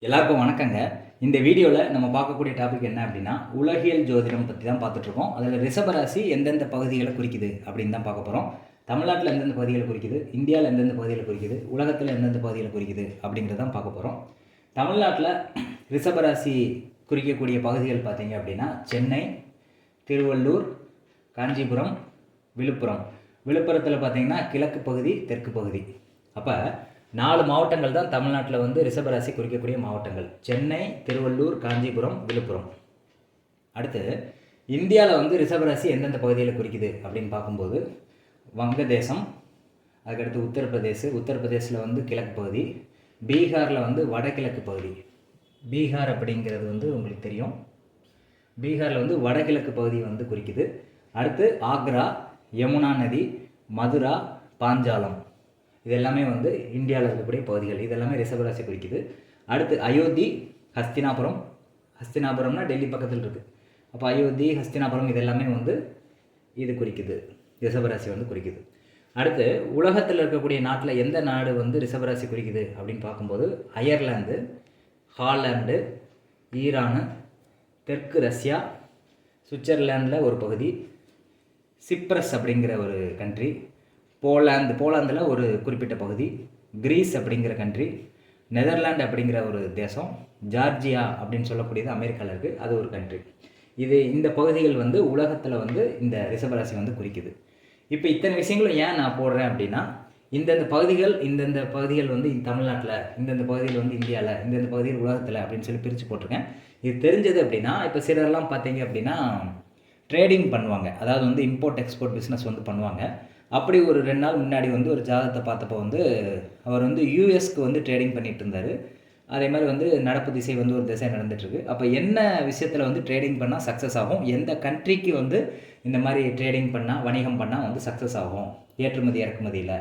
எல்லாருக்கும் வணக்கங்க. இந்த வீடியோவில் நம்ம பார்க்கக்கூடிய டாபிக் என்ன அப்படின்னா, உலகியல் ஜோதிடம் பற்றி தான் பார்த்துட்ருக்கோம். அதில் ரிஷபராசி எந்தெந்த பகுதிகளை குறிக்குது அப்படின்னு தான் பார்க்க போகிறோம். தமிழ்நாட்டில் எந்தெந்த பகுதிகளை குறிக்குது, இந்தியாவில் எந்தெந்த பகுதிகளை குறிக்குது, உலகத்தில் எந்தெந்த பகுதிகளை குறிக்குது அப்படிங்கிறத தான் பார்க்க போகிறோம். தமிழ்நாட்டில் ரிஷபராசி குறிக்கக்கூடிய பகுதிகள் பார்த்தீங்க அப்படின்னா, சென்னை, திருவள்ளூர், காஞ்சிபுரம், விழுப்புரம். விழுப்புரத்தில் பார்த்தீங்கன்னா கிழக்கு பகுதி, தெற்கு பகுதி. அப்போ 4 மாவட்டங்கள் தான் தமிழ்நாட்டில் வந்து ரிஷபராசி குறிக்கக்கூடிய மாவட்டங்கள். சென்னை, திருவள்ளூர், காஞ்சிபுரம், விழுப்புரம். அடுத்து இந்தியாவில் வந்து ரிஷபராசி எந்தெந்த பகுதியில் குறிக்குது அப்படின்னு பார்க்கும்போது, வங்கதேசம், அதுக்கடுத்து உத்தரப்பிரதேசில் வந்து கிழக்கு பகுதி, பீகாரில் வந்து வடகிழக்கு பகுதி. பீகார் அப்படிங்கிறது வந்து உங்களுக்கு தெரியும். பீகாரில் வந்து வடகிழக்கு பகுதி வந்து குறிக்குது. அடுத்து ஆக்ரா, யமுனா நதி, மதுரா, பாஞ்சாலம். இது எல்லாமே வந்து இந்தியாவில் இருக்கக்கூடிய பகுதிகள். இதெல்லாமே ரிஷபராசி குறிக்குது. அடுத்து அயோத்தி, ஹஸ்தினாபுரம்னா டெல்லி பக்கத்தில் இருக்குது. அப்போ அயோத்தி, ஹஸ்தினாபுரம் இதெல்லாமே வந்து இது குறிக்குது, ரிஷபராசி வந்து குறிக்குது. அடுத்து உலகத்தில் இருக்கக்கூடிய நாட்டில் எந்த நாடு வந்து ரிஷபராசி குறிக்குது அப்படின்னு பார்க்கும்போது, அயர்லாந்து, ஹாலண்டு, ஈரானு, தெற்கு ரஷ்யா, சுவிட்சர்லாண்டில் ஒரு பகுதி, சிப்ரஸ் அப்படிங்கிற ஒரு கண்ட்ரி, போலாந்தில் ஒரு குறிப்பிட்ட பகுதி, கிரீஸ் அப்படிங்கிற கண்ட்ரி, நெதர்லாண்டு அப்படிங்கிற ஒரு தேசம், ஜார்ஜியா அப்படின்னு சொல்லக்கூடியது அமெரிக்காவில் இருக்குது, அது ஒரு கண்ட்ரி. இந்த பகுதிகள் வந்து உலகத்தில் வந்து இந்த ரிஷபராசி வந்து குறிக்குது. இப்போ இத்தனை விஷயங்களும் ஏன் நான் போடுறேன் அப்படின்னா, இந்தந்த பகுதிகள் வந்து தமிழ்நாட்டில், இந்தந்த பகுதிகள் வந்து இந்தியாவில், இந்தந்த பகுதிகள் உலகத்தில் அப்படின்னு சொல்லி பிரித்து போட்டிருக்கேன். இது தெரிஞ்சது அப்படின்னா, இப்போ சிலர்லாம் பார்த்தீங்க அப்படின்னா ட்ரேடிங் பண்ணுவாங்க. அதாவது வந்து இம்போர்ட் எக்ஸ்போர்ட் பிஸ்னஸ் வந்து பண்ணுவாங்க. அப்படி ஒரு 2 நாள் முன்னாடி வந்து ஒரு ஜாதகத்தை பார்த்தப்போ வந்து அவர் வந்து யூஎஸ்க்கு வந்து ட்ரேடிங் பண்ணிகிட்டு இருந்தார். அதே மாதிரி வந்து நடப்பு திசை வந்து ஒரு திசை நடந்துகிட்ருக்கு. அப்போ என்ன விஷயத்தில் வந்து ட்ரேடிங் பண்ணால் சக்ஸஸ் ஆகும், எந்த கண்ட்ரிக்கு வந்து இந்த மாதிரி ட்ரேடிங் பண்ணால், வணிகம் பண்ணால் வந்து சக்ஸஸ் ஆகும் ஏற்றுமதி இறக்குமதியில்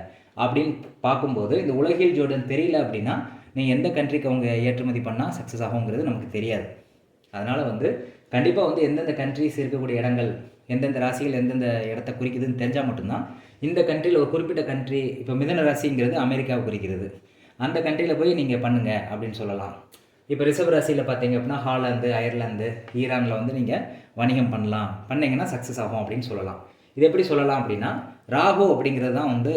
அப்படின்னு பார்க்கும்போது, இந்த உலகியல் ஜோதிடம் தெரியல அப்படின்னா நீங்கள் எந்த கண்ட்ரிக்கு அவங்க ஏற்றுமதி பண்ணால் சக்ஸஸ் ஆகுங்கிறது நமக்கு தெரியாது. அதனால் வந்து கண்டிப்பாக வந்து எந்தெந்த கண்ட்ரிஸ் இருக்கக்கூடிய இடங்கள், எந்தெந்த ராசிகள் எந்தெந்த இடத்த குறிக்குதுன்னு தெரிஞ்சால் மட்டும்தான் இந்த கண்ட்ரியில் ஒரு குறிப்பிட்ட கண்ட்ரி, இப்போ மிதன ராசிங்கிறது அமெரிக்காவை குறிக்கிறது, அந்த கண்ட்ரியில் போய் நீங்கள் பண்ணுங்கள் அப்படின்னு சொல்லலாம். இப்போ ரிஷப ராசியில் பார்த்தீங்க அப்படின்னா ஹாலந்து, அயர்லாந்து, ஈரானில் வந்து நீங்கள் வணிகம் பண்ணிங்கன்னா சக்ஸஸ் ஆகும் அப்படின்னு சொல்லலாம். இது எப்படி சொல்லலாம் அப்படின்னா, ராகு அப்படிங்கிறது தான் வந்து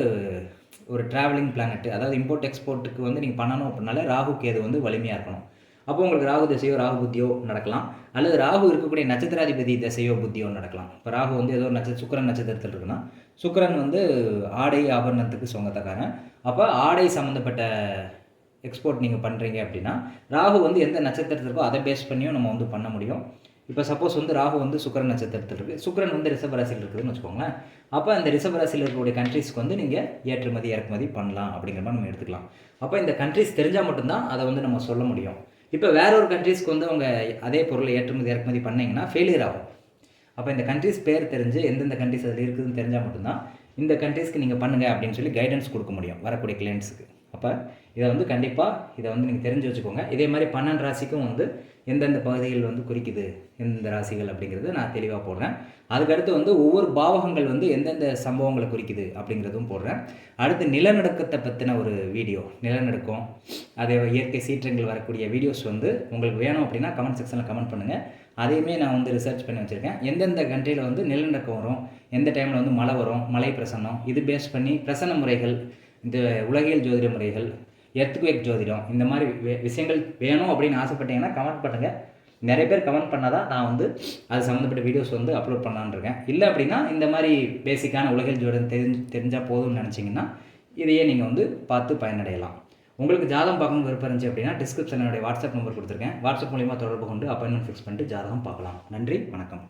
ஒரு ட்ராவலிங் பிளானட். அதாவது இம்போர்ட் எக்ஸ்போர்ட்டுக்கு வந்து நீங்கள் பண்ணணும் அப்படின்னாலே ராகு கேது வந்து வலிமையாக இருக்கணும். அப்போ உங்களுக்கு ராகு திசையோ ராகு புத்தியோ நடக்கலாம், அல்லது ராகு இருக்கக்கூடிய நட்சத்திராதிபதி திசையோ புத்தியோ நடக்கலாம். இப்போ ராகு வந்து ஏதோ ஒரு சுக்கிரன் நட்சத்திரத்தில் இருக்குன்னா, சுக்கிரன் வந்து ஆடை ஆபரணத்துக்கு சொந்தக்காரன். அப்போ ஆடை சம்மந்தப்பட்ட எக்ஸ்போர்ட் நீங்கள் பண்ணுறீங்க அப்படின்னா, ராகு வந்து எந்த நட்சத்திரத்திற்கோ அதை பேஸ் பண்ணியும் நம்ம வந்து பண்ண முடியும். இப்போ சப்போஸ் வந்து ராகு வந்து சுக்கிரன் நட்சத்திரத்தில் இருக்குது, சுக்கிரன் வந்து ரிஷபராசியில் இருக்குதுன்னு வச்சுக்கோங்களேன். அப்போ அந்த ரிஷபராசியில் இருக்கக்கூடிய கண்ட்ரிஸ்க்கு வந்து நீங்கள் ஏற்றுமதி இறக்குமதி பண்ணலாம் அப்படிங்கிற மாதிரி நம்ம எடுத்துக்கலாம். அப்போ இந்த கண்ட்ரிஸ் தெரிஞ்சால் மட்டும்தான் அதை வந்து நம்ம சொல்ல முடியும். இப்போ வேற ஒரு கண்ட்ரிஸ்க்கு வந்து அவங்க அதே பொருளை ஏற்றுமதி இறக்குமதி பண்ணிங்கன்னா ஃபெயிலியர் ஆகும். அப்போ இந்த கண்ட்ரிஸ் பேர் தெரிஞ்சு எந்தெந்த கண்ட்ரிஸ் அதில் இருக்குதுன்னு தெரிஞ்சால் மட்டும்தான் இந்த கண்ட்ரிஸ்க்கு நீங்கள் பண்ணுங்கள் அப்படின்னு சொல்லி கைடன்ஸ் கொடுக்க முடியும் வரக்கூடிய கிளைண்ட்ஸுக்கு. அப்போ இதை வந்து கண்டிப்பாக இதை வந்து நீங்கள் தெரிஞ்சு வச்சுக்கோங்க. இதே மாதிரி 12 ராசிக்கும் வந்து எந்தெந்த பகுதிகள் வந்து குறிக்குது, எந்தெந்த ராசிகள் அப்படிங்கிறது நான் தெளிவாக போடுறேன். அதுக்கடுத்து வந்து ஒவ்வொரு பாவகங்கள் வந்து எந்தெந்த சம்பவங்களை குறிக்குது அப்படிங்கிறதும் போடுறேன். அடுத்து நிலநடுக்கத்தை பற்றின ஒரு வீடியோ, நிலநடுக்கம், அதே இயற்கை சீற்றங்கள் வரக்கூடிய வீடியோஸ் வந்து உங்களுக்கு வேணும் அப்படின்னா கமெண்ட் செக்ஷனில் கமெண்ட் பண்ணுங்கள். அதையுமே நான் வந்து ரிசர்ச் பண்ணி வச்சுருக்கேன். எந்தெந்த கண்ட்ரியில் வந்து நிலநடுக்கம் வரும், எந்த டைமில் வந்து மழை வரும், மழை பிரசன்னம், இது பேஸ் பண்ணி பிரசன்ன முறைகள், இந்த உலகியல் ஜோதிட முறைகள், எர்த்குவேக் ஜோதிடம், இந்த மாதிரி விஷயங்கள் வேணும் அப்படின்னு ஆசைப்பட்டீங்கன்னா கமெண்ட் பண்ணுங்கள். நிறைய பேர் கமெண்ட் பண்ணால் தான் நான் வந்து அது சம்மந்தப்பட்ட வீடியோஸ் வந்து அப்லோட் பண்ணலான்னு இருக்கேன். இல்லை அப்படின்னா இந்த மாதிரி பேசிக்கான உலகியல் ஜோதிடம் தெரிஞ்சால் போதும்னு நினச்சிங்கன்னா இதையே நீங்கள் வந்து பார்த்து பயனடையலாம். உங்களுக்கு ஜாதகம் பார்க்கணும் விருப்பம் இருந்துச்சு அப்படின்னா டிஸ்கிரிப்ஷனில் என்னுடைய வாட்ஸ்அப் நம்பர் கொடுத்துருக்கேன். வாட்ஸ்அப் மூலிமா தொடர்பு கொண்டு அப்பாயின்மெண்ட் ஃபிக்ஸ் பண்ணிட்டு ஜாதகம் பார்க்கலாம். நன்றி, வணக்கம்.